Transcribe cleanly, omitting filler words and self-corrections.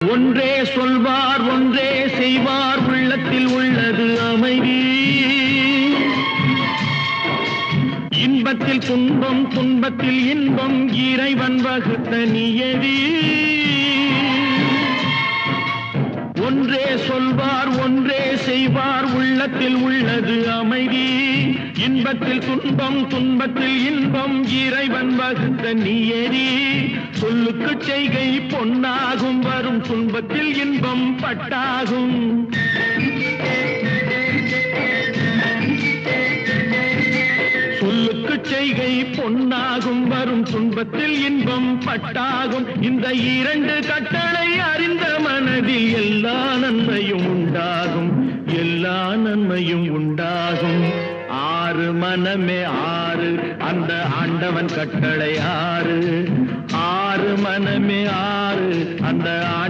ஒன்றே சொல்வார் ஒன்றே செய்வார் உள்ளத்தில் உள்ளது அமைதி. இன்பத்தில் துன்பம் துன்பத்தில் இன்பம் இறைவன் வகுத்த நியதி. ஒன்றே சொல்வார் ஒன்றே செய்வார் உள்ளத்தில் உள்ளது அமைதி. இன்பத்தில் துன்பம் துன்பத்தில் இன்பம் இறைவன் வகுத்த நியதி. சொல்லுக்கு செய்கை பொன்னாகும் வரும் துன்பத்தில் இன்பம் பட்டாகும். சொல்லுக்கு செய்கை பொன்னாகும் வரும் துன்பத்தில் இன்பம் பட்டாகும். இந்த இரண்டு கட்டளை அறிந்த மனதில் எல்லா நன்மையும் உண்டாகும், எல்லா நன்மையும் உண்டாகும். ஆறு மனமே ஆறு, அந்த ஆண்டவன் கட்டளை ஆறு. ஆறு மனமே ஆறு, அந்த